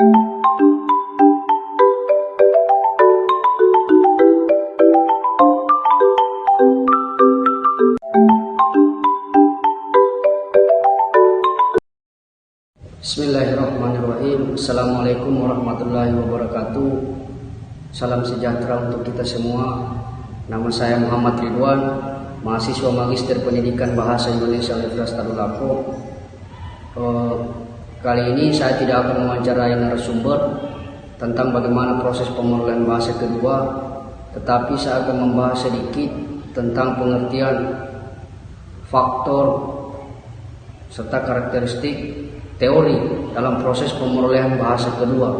Bismillahirrahmanirrahim. Assalamualaikum warahmatullahi wabarakatuh. Salam sejahtera untuk kita semua. Nama saya Muhammad Ridwan, mahasiswa Magister Pendidikan Bahasa Indonesia Universitas Tadulako. Kali ini saya tidak akan mewawancarai narasumber tentang bagaimana proses pemerolehan bahasa kedua, tetapi saya akan membahas sedikit tentang pengertian faktor serta karakteristik teori dalam proses pemerolehan bahasa kedua.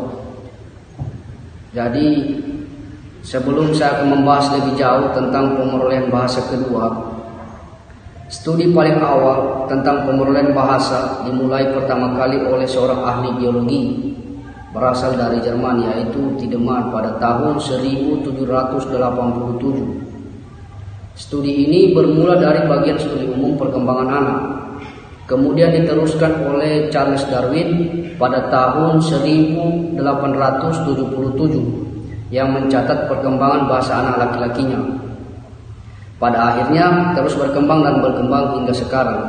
Jadi sebelum saya akan membahas lebih jauh tentang pemerolehan bahasa kedua, studi paling awal tentang pemerolehan bahasa dimulai pertama kali oleh seorang ahli biologi berasal dari Jerman, yaitu Tiedemann pada tahun 1787. Studi ini bermula dari bagian studi umum perkembangan anak, kemudian diteruskan oleh Charles Darwin pada tahun 1877 yang mencatat perkembangan bahasa anak laki-lakinya. Pada akhirnya terus berkembang dan berkembang hingga sekarang,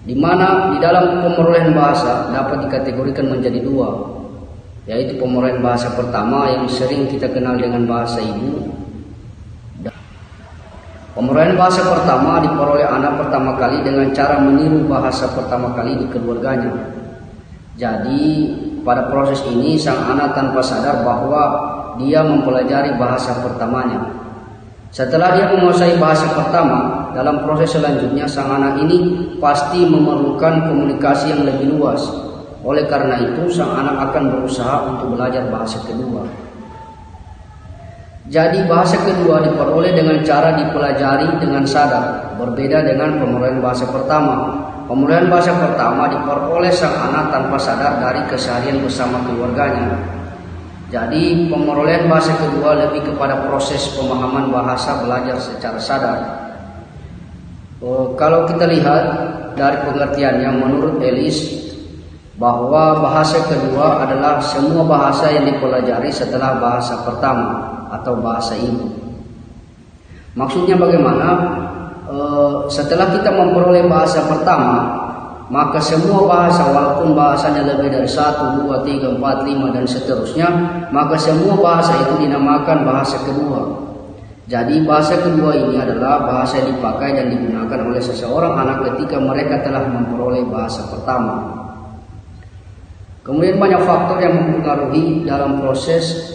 di mana di dalam pemerolehan bahasa dapat dikategorikan menjadi dua, yaitu pemerolehan bahasa pertama yang sering kita kenal dengan bahasa ibu. Pemerolehan bahasa pertama diperoleh anak pertama kali dengan cara meniru bahasa pertama kali di keluarganya. Jadi pada proses ini sang anak tanpa sadar bahwa dia mempelajari bahasa pertamanya. Setelah dia menguasai bahasa pertama, dalam proses selanjutnya sang anak ini pasti memerlukan komunikasi yang lebih luas. Oleh karena itu sang anak akan berusaha untuk belajar bahasa kedua. Jadi bahasa kedua diperoleh dengan cara dipelajari dengan sadar, berbeda dengan pemerolehan bahasa pertama. Pemerolehan bahasa pertama diperoleh sang anak tanpa sadar dari keseharian bersama keluarganya. Jadi pemerolehan bahasa kedua lebih kepada proses pemahaman bahasa belajar secara sadar. Kalau kita lihat dari pengertiannya menurut Ellis, bahwa bahasa kedua adalah semua bahasa yang dipelajari setelah bahasa pertama atau bahasa ibu. Maksudnya bagaimana? Setelah kita memperoleh bahasa pertama, maka semua bahasa, walaupun bahasanya lebih dari 1, 2, 3, 4, 5 dan seterusnya, maka semua bahasa itu dinamakan bahasa kedua. Jadi bahasa kedua ini adalah bahasa yang dipakai dan digunakan oleh seseorang anak ketika mereka telah memperoleh bahasa pertama. Kemudian banyak faktor yang mempengaruhi dalam proses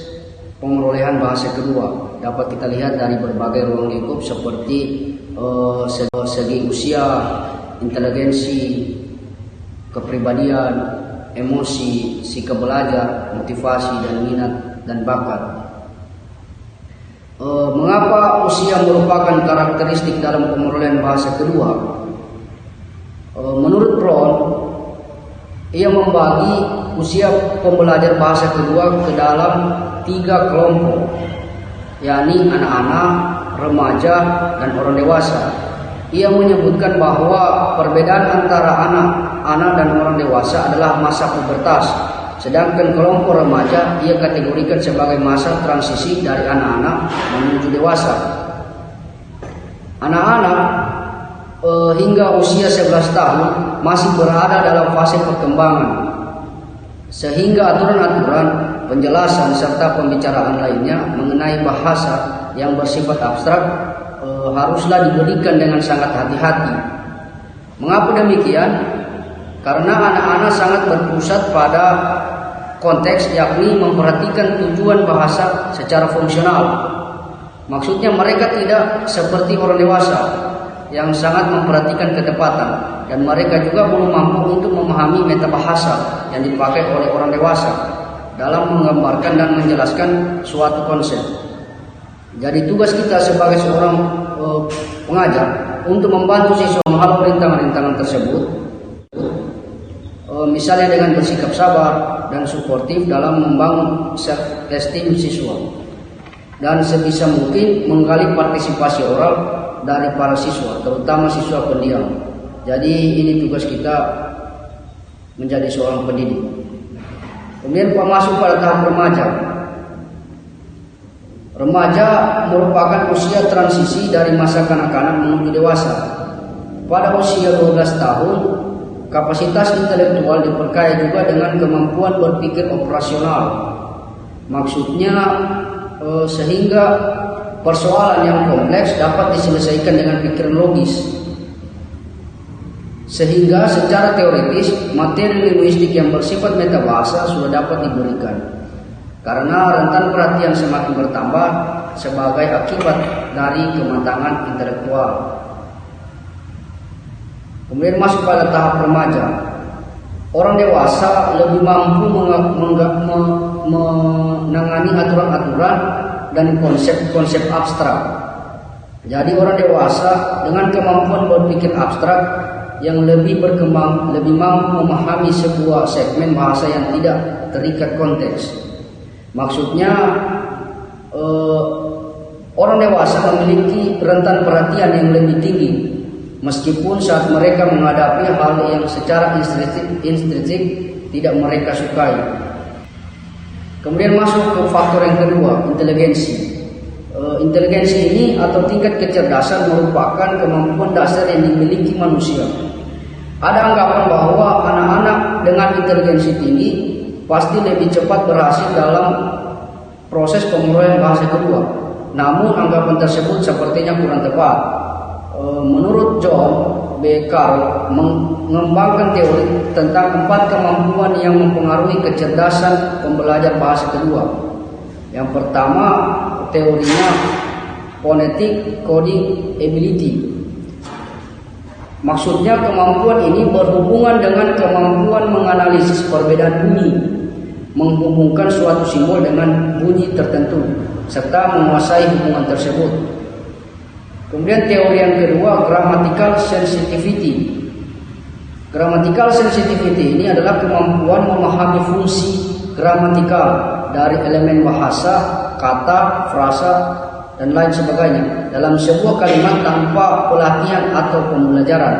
pemerolehan bahasa kedua. Dapat kita lihat dari berbagai ruang lingkup seperti segi usia, inteligensi, kepribadian, emosi, sikap belajar, motivasi dan minat dan bakat. Mengapa usia merupakan karakteristik dalam pemerolehan bahasa kedua? Menurut Brown, ia membagi usia pembelajar bahasa kedua ke dalam 3 kelompok, yakni anak-anak, remaja, dan orang dewasa. Ia menyebutkan bahwa perbedaan antara anak-anak dan orang dewasa adalah masa pubertas, sedangkan kelompok remaja ia kategorikan sebagai masa transisi dari anak-anak menuju dewasa. Anak-anak hingga usia 11 tahun masih berada dalam fase perkembangan, sehingga aturan-aturan, penjelasan serta pembicaraan lainnya mengenai bahasa yang bersifat abstrak haruslah diberikan dengan sangat hati-hati. Mengapa demikian? Karena anak-anak sangat berpusat pada konteks, yakni memperhatikan tujuan bahasa secara fungsional. Maksudnya mereka tidak seperti orang dewasa yang sangat memperhatikan ketepatan, dan mereka juga belum mampu untuk memahami metabahasa yang dipakai oleh orang dewasa dalam menggambarkan dan menjelaskan suatu konsep. Jadi tugas kita sebagai seorang pengajar untuk membantu siswa menghalau rintangan-rintangan tersebut, misalnya dengan bersikap sabar dan suportif dalam membangun self-esteem siswa, dan sebisa mungkin menggali partisipasi oral dari para siswa, terutama siswa pendiam. Jadi ini tugas kita menjadi seorang pendidik. Kemudian masuk pada tahap remaja. Remaja merupakan usia transisi dari masa kanak-kanak menuju dewasa. Pada usia 12 tahun, kapasitas intelektual diperkaya juga dengan kemampuan berpikir operasional. Maksudnya sehingga persoalan yang kompleks dapat diselesaikan dengan pikiran logis. Sehingga secara teoritis materi linguistik yang bersifat metabahasa sudah dapat diberikan. Karena rentan perhatian semakin bertambah sebagai akibat dari kematangan intelektual. Kemudian masuk pada tahap remaja. Orang dewasa lebih mampu menangani aturan-aturan dan konsep-konsep abstrak. Jadi orang dewasa dengan kemampuan berpikir abstrak yang lebih berkembang, lebih mampu memahami sebuah segmen bahasa yang tidak terikat konteks. Maksudnya orang dewasa memiliki rentan perhatian yang lebih tinggi, meskipun saat mereka menghadapi hal yang secara intrinsik tidak mereka sukai. Kemudian masuk ke faktor yang kedua, inteligensi. Inteligensi ini atau tingkat kecerdasan merupakan kemampuan dasar yang dimiliki manusia. Ada anggapan bahwa anak-anak dengan inteligensi tinggi pasti lebih cepat berhasil dalam proses pemulihan bahasa kedua. Namun anggapan tersebut sepertinya kurang tepat. Menurut John B. Carroll mengembangkan teori tentang 4 kemampuan yang mempengaruhi kecerdasan pembelajar bahasa kedua. Yang pertama, teorinya phonetic coding ability. Maksudnya kemampuan ini berhubungan dengan kemampuan menganalisis perbedaan bunyi, menghubungkan suatu simbol dengan bunyi tertentu, serta menguasai hubungan tersebut. Kemudian teori yang kedua, grammatical sensitivity. Grammatical sensitivity ini adalah kemampuan memahami fungsi gramatikal dari elemen bahasa, kata, frasa, dan lain sebagainya dalam sebuah kalimat tanpa pelatihan atau pembelajaran.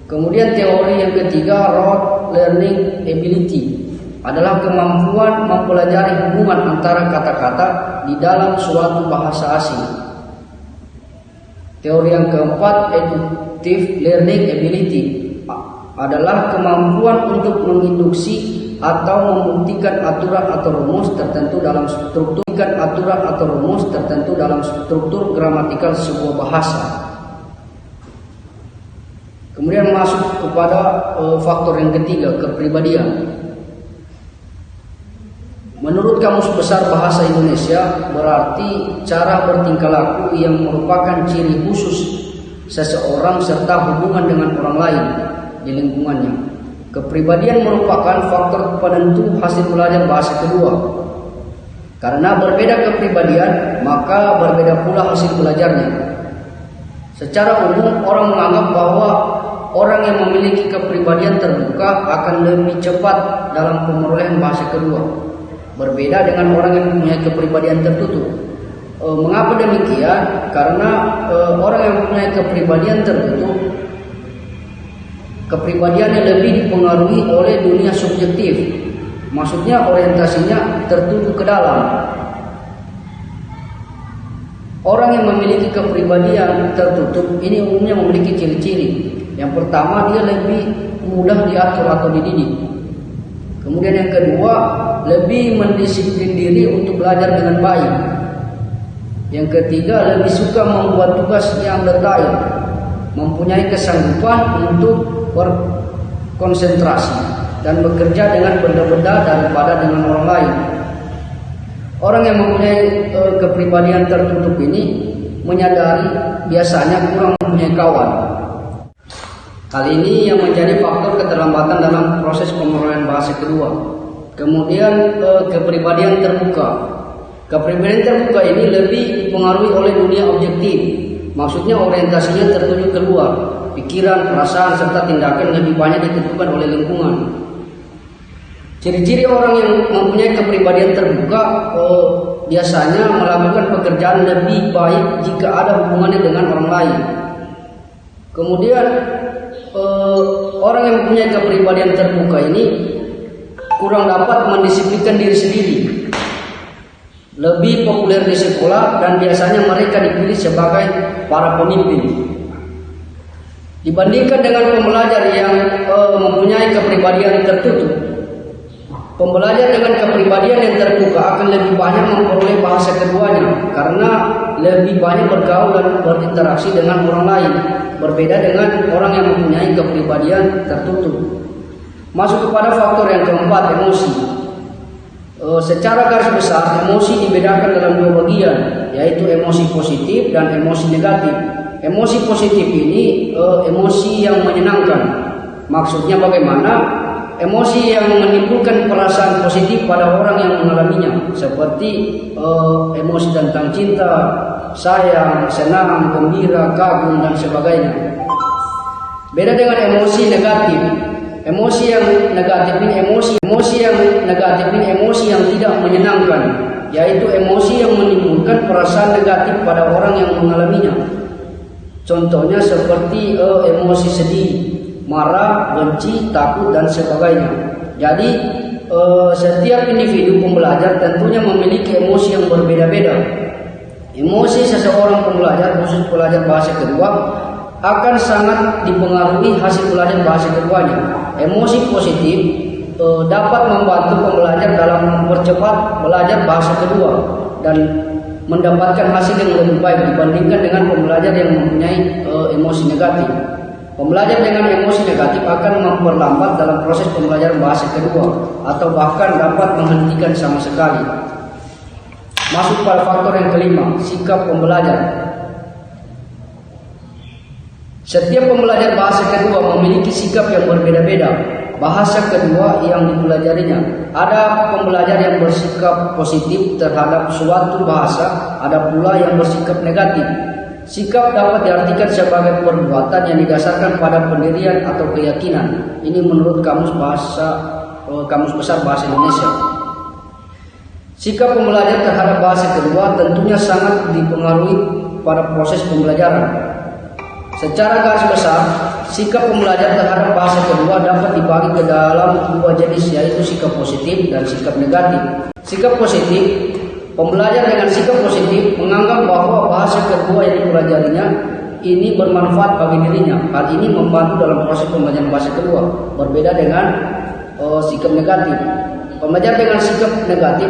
Kemudian teori yang ketiga, rote learning ability, adalah kemampuan mempelajari hubungan antara kata-kata di dalam suatu bahasa asing. Teori yang keempat, inductive learning ability, adalah kemampuan untuk menginduksi atau membuktikan aturan atau rumus tertentu dalam struktur gramatikal sebuah bahasa. Kemudian masuk kepada faktor yang ketiga, kepribadian. Menurut Kamus Besar Bahasa Indonesia, berarti cara bertingkah laku yang merupakan ciri khusus seseorang serta hubungan dengan orang lain di lingkungannya. Kepribadian merupakan faktor penentu hasil belajar bahasa kedua. Karena berbeda kepribadian, maka berbeda pula hasil belajarnya. Secara umum, orang menganggap bahwa orang yang memiliki kepribadian terbuka akan lebih cepat dalam pemerolehan bahasa kedua, berbeda dengan orang yang mempunyai kepribadian tertutup. Mengapa demikian? Karena orang yang mempunyai kepribadian tertutup, kepribadiannya lebih dipengaruhi oleh dunia subjektif. Maksudnya orientasinya tertuju ke dalam. Orang yang memiliki kepribadian tertutup ini umumnya memiliki ciri-ciri. Yang pertama, dia lebih mudah diatur atau dididik. Kemudian yang kedua, lebih mendisiplin diri untuk belajar dengan baik. Yang ketiga, lebih suka membuat tugas yang detail, mempunyai kesanggupan untuk berkonsentrasi dan bekerja dengan benda-benda daripada dengan orang lain. Orang yang mempunyai kepribadian tertutup ini menyadari biasanya kurang mempunyai kawan. Hal ini yang menjadi faktor keterlambatan dalam proses pemerolehan bahasa kedua. Kemudian kepribadian terbuka. Kepribadian terbuka ini lebih dipengaruhi oleh dunia objektif. Maksudnya orientasinya tertuju keluar. Pikiran, perasaan, serta tindakan lebih banyak ditentukan oleh lingkungan. Ciri-ciri orang yang mempunyai kepribadian terbuka biasanya melakukan pekerjaan lebih baik jika ada hubungannya dengan orang lain. Kemudian orang yang mempunyai kepribadian terbuka ini kurang dapat mendisiplinkan diri sendiri, lebih populer di sekolah, dan biasanya mereka dipilih sebagai para pemimpin. Dibandingkan dengan pembelajar yang mempunyai kepribadian tertutup, pembelajar dengan kepribadian yang terbuka akan lebih banyak memperoleh bahasa keduanya karena lebih banyak bergaul dan berinteraksi dengan orang lain, berbeda dengan orang yang mempunyai kepribadian tertutup. Masuk kepada faktor yang keempat, emosi. Secara garis besar, emosi dibedakan dalam dua bagian, yaitu emosi positif dan emosi negatif. Emosi positif ini emosi yang menyenangkan. Maksudnya bagaimana? Emosi yang menimbulkan perasaan positif pada orang yang mengalaminya, seperti emosi tentang cinta, sayang, senang, gembira, kagum, dan sebagainya. Beda dengan emosi negatif. Emosi yang negatif ini emosi yang tidak menyenangkan, yaitu emosi yang menimbulkan perasaan negatif pada orang yang mengalaminya. Contohnya seperti emosi sedih, marah, benci, takut, dan sebagainya. Jadi setiap individu pembelajar tentunya memiliki emosi yang berbeda-beda. Emosi seseorang pembelajar, khusus pelajar bahasa kedua, akan sangat dipengaruhi hasil belajar bahasa keduanya. Emosi positif dapat membantu pembelajar dalam mempercepat belajar bahasa kedua dan mendapatkan hasil yang lebih baik dibandingkan dengan pembelajar yang mempunyai emosi negatif. Pembelajar dengan emosi negatif akan memperlambat dalam proses pembelajaran bahasa kedua atau bahkan dapat menghentikan sama sekali. Masuk pada faktor yang kelima, sikap pembelajar. Setiap pembelajar bahasa kedua memiliki sikap yang berbeda-beda. Bahasa kedua yang dipelajarinya. Ada pembelajar yang bersikap positif terhadap suatu bahasa, ada pula yang bersikap negatif. Sikap dapat diartikan sebagai perbuatan yang didasarkan pada pendirian atau keyakinan. Ini menurut Kamus Besar Bahasa Indonesia. Sikap pembelajar terhadap bahasa kedua tentunya sangat dipengaruhi pada proses pembelajaran. Secara garis besar, sikap pembelajar terhadap bahasa kedua dapat dibagi ke dalam dua jenis, yaitu sikap positif dan sikap negatif. Sikap positif, pembelajar dengan sikap positif menganggap bahwa bahasa kedua yang dipelajarinya ini bermanfaat bagi dirinya. Hal ini membantu dalam proses pembelajaran bahasa kedua, berbeda dengan sikap negatif. Pembelajar dengan sikap negatif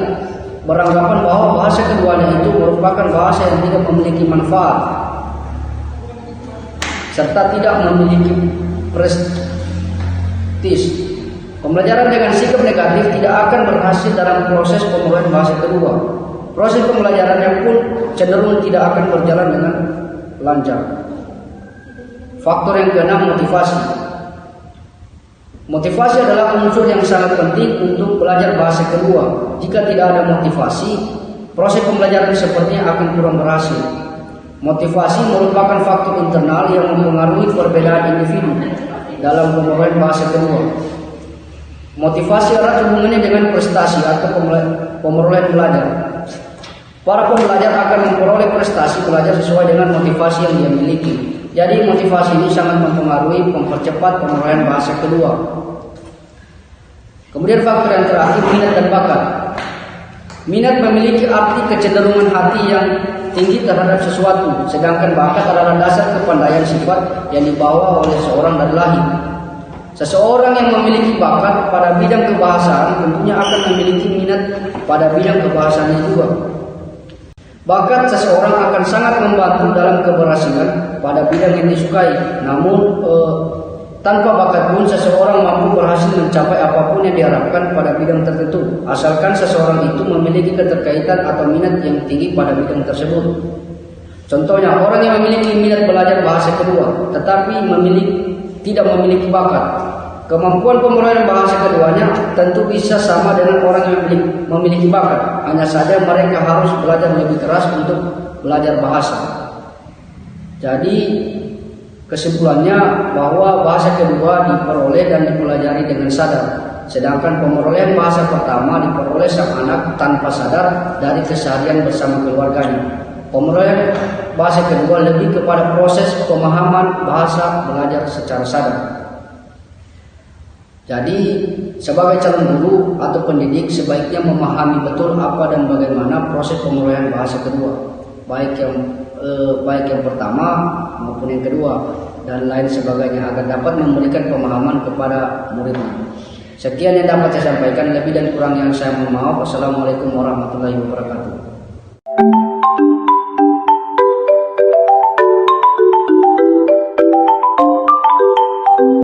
beranggapan bahwa bahasa keduanya itu merupakan bahasa yang tidak memiliki manfaat serta tidak memiliki prestis. Pembelajaran dengan sikap negatif tidak akan berhasil dalam proses pembelajaran bahasa kedua. Proses pembelajarannya pun cenderung tidak akan berjalan dengan lancar. Faktor yang keenam, motivasi. Motivasi adalah unsur yang sangat penting untuk belajar bahasa kedua. Jika tidak ada motivasi, proses pembelajaran sepertinya akan kurang berhasil. Motivasi merupakan faktor internal yang mempengaruhi perbedaan individu dalam pembelajaran bahasa kedua. Motivasi erat hubungannya dengan prestasi atau pemerolehan belajar. Para pembelajar akan memperoleh prestasi belajar sesuai dengan motivasi yang dia miliki. Jadi motivasi ini sangat mempengaruhi mempercepat pemerolehan bahasa kedua. Kemudian faktor yang terakhir, minat dan bakat. Minat memiliki arti kecenderungan hati yang tinggi terhadap sesuatu, sedangkan bakat adalah dasar kepandaian sifat yang dibawa oleh seorang dari lahir. Seseorang yang memiliki bakat pada bidang kebahasaan tentunya akan memiliki minat pada bidang kebahasaan juga. Bakat seseorang akan sangat membantu dalam keberhasilan pada bidang yang disukai. Namun tanpa bakat pun seseorang mampu berhasil mencapai apapun yang diharapkan pada bidang tertentu, asalkan seseorang itu memiliki keterkaitan atau minat yang tinggi pada bidang tersebut. Contohnya, orang yang memiliki minat belajar bahasa kedua tetapi tidak memiliki bakat, kemampuan pembelajaran bahasa keduanya tentu bisa sama dengan orang yang memiliki bakat. Hanya saja mereka harus belajar lebih keras untuk belajar bahasa. Jadi kesimpulannya bahwa bahasa kedua diperoleh dan dipelajari dengan sadar, sedangkan pemerolehan bahasa pertama diperoleh sang anak tanpa sadar dari keseharian bersama keluarganya. Pemerolehan bahasa kedua lebih kepada proses pemahaman bahasa belajar secara sadar. Jadi sebagai calon guru atau pendidik sebaiknya memahami betul apa dan bagaimana proses pengulangan bahasa kedua, baik yang pertama maupun yang kedua dan lain sebagainya agar dapat memberikan pemahaman kepada muridnya. Sekian yang dapat saya sampaikan, lebih dan kurang yang saya mohon maaf. Wassalamualaikum warahmatullahi wabarakatuh.